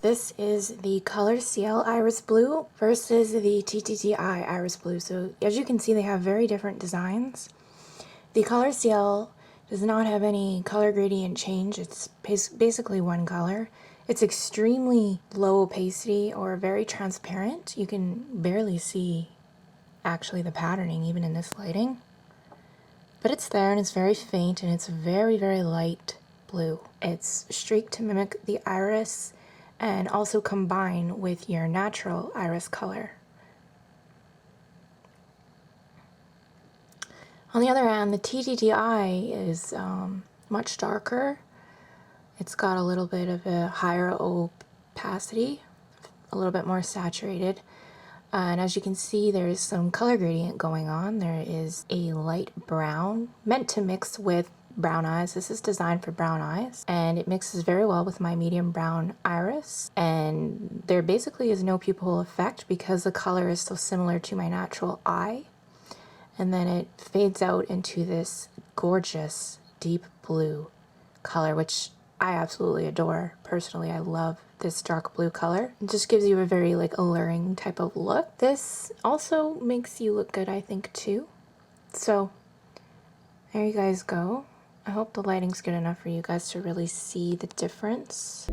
This is the ColorCl Iris Blue versus the TTDEYE Iris Blue. So as you can see, they have very different designs. The ColorCl does not have any color gradient change. It's basically one color. It's extremely low opacity or very transparent. You can barely see actually the patterning even in this lighting. But it's there and it's very faint and it's very, very light blue. It's streaked to mimic the iris and also combine with your natural iris color. On the other hand, the TTDEYE is much darker. It's got a little bit of a higher opacity, a little bit more saturated. And as you can see, there's some color gradient going on. There is a light brown, meant to mix with brown eyes. This is designed for brown eyes, and it mixes very well with my medium brown iris. And there basically is no pupil effect because the color is so similar to my natural eye. And then it fades out into this gorgeous deep blue color, which I absolutely adore. Personally, I love this dark blue color. It just gives you a very alluring type of look. This also makes you look good, I think, too. So there you guys go. I hope the lighting's good enough for you guys to really see the difference.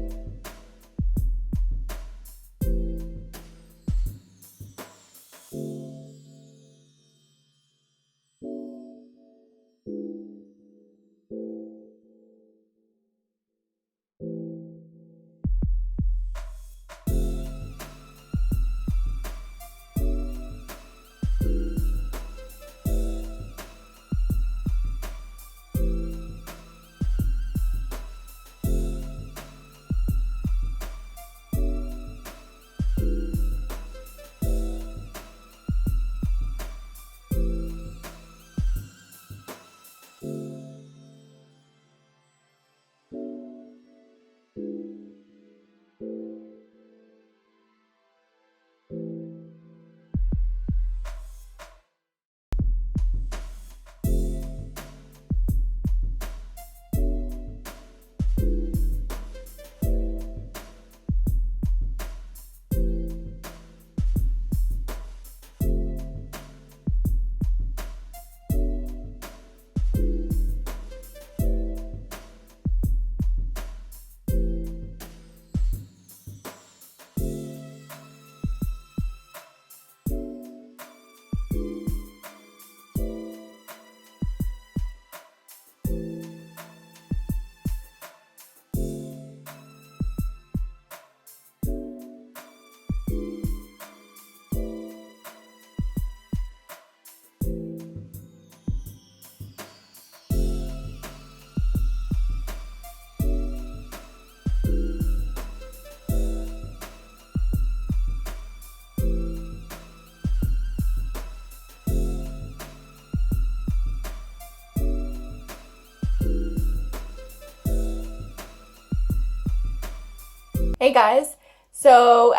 Hey guys, so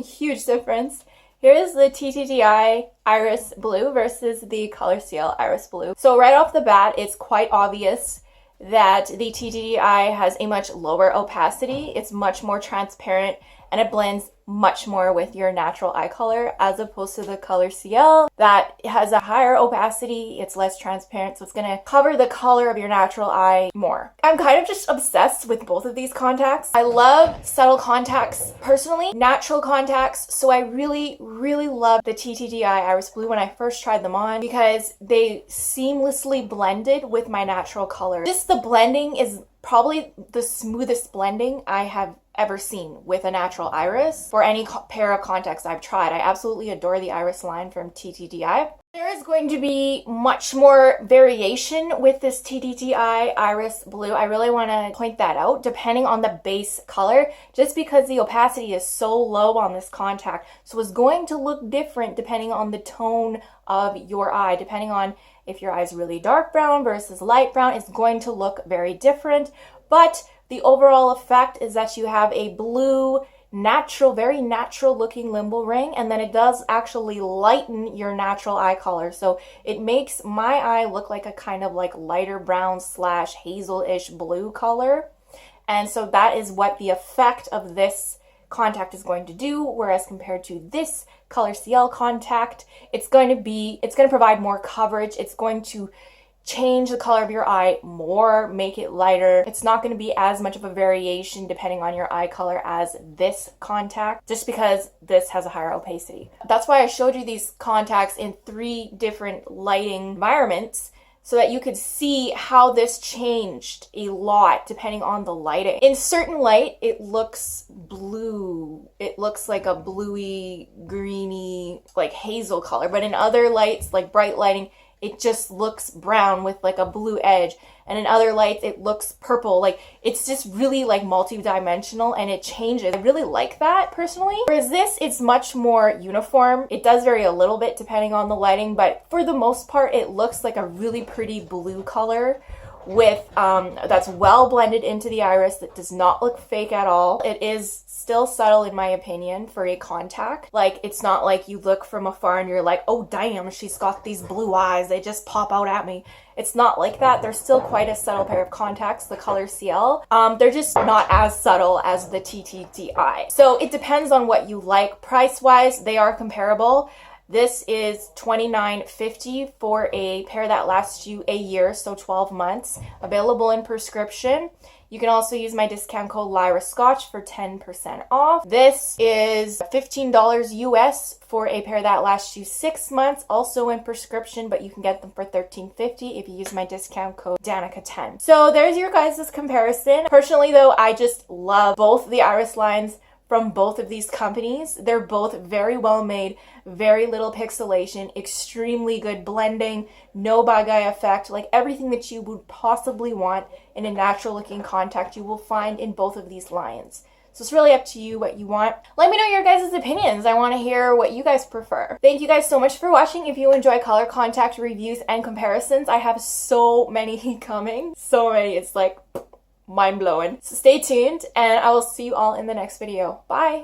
huge difference. Here's the TTDEYE Iris Blue versus the ColorCl Iris Blue. So right off the bat, it's quite obvious that the TTDEYE has a much lower opacity. It's much more transparent and it blends much more with your natural eye color as opposed to the ColorCl that has a higher opacity. It's less transparent, so it's gonna cover the color of your natural eye more. I'm kind of just obsessed with both of these contacts. I love subtle contacts personally, natural contacts, so I really love the TTDEYE Iris Blue when I first tried them on because they seamlessly blended with my natural color. Just the blending is probably the smoothest blending I have ever seen with a natural iris for any pair of contacts I've tried. I absolutely adore the iris line from TTDEYE. There is going to be much more variation with this TTDEYE Iris Blue. I really want to point that out depending on the base color, just because the opacity is so low on this contact. So it's going to look different depending on the tone of your eye, depending on if your eye is really dark brown versus light brown. It's going to look very different, but the overall effect is that you have a blue, natural, very natural looking limbal ring, and then it does actually lighten your natural eye color. So it makes my eye look like a kind of lighter brown / hazel-ish blue color. And so that is what the effect of this contact is going to do, whereas compared to this ColorCl contact, it's going to provide more coverage. It's going to change the color of your eye more, make it lighter. It's not going to be as much of a variation depending on your eye color as this contact, just because this has a higher opacity. That's why I showed you these contacts in 3 different lighting environments, so that you could see how this changed a lot depending on the lighting. In certain light, it looks blue. It looks like a bluey, greeny, like hazel color. But in other lights, like bright lighting, it just looks brown with like a blue edge. And in other lights, it looks purple. Like, it's just really like multi-dimensional, and it changes. I really like that personally. Whereas this, it's much more uniform. It does vary a little bit depending on the lighting, but for the most part, it looks like a really pretty blue color with that's well blended into the iris, that does not look fake at all. It is still subtle in my opinion for a contact. Like, it's not like you look from afar and you're like, oh damn, she's got these blue eyes, they just pop out at me. It's not like that. They're still quite a subtle pair of contacts, the ColorCl. They're just not as subtle as the TTDEYE. So it depends on what you like. Price wise, they are comparable. This is $29.50 for a pair that lasts you a year, so 12 months. Available in prescription. You can also use my discount code lyrascotchz for 10% off. This is $15 US for a pair that lasts you 6 months, also in prescription, but you can get them for $13.50 if you use my discount code Danica10. So there's your guys' comparison. Personally though, I just love both the iris lines from both of these companies. They're both very well made, very little pixelation, extremely good blending, no bug eye effect, like everything that you would possibly want in a natural looking contact you will find in both of these lines. So it's really up to you what you want. Let me know your guys' opinions. I want to hear what you guys prefer. Thank you guys so much for watching. If you enjoy color contact reviews and comparisons, I have so many coming. So many. It's like mind-blowing. So stay tuned, and I will see you all in the next video. Bye!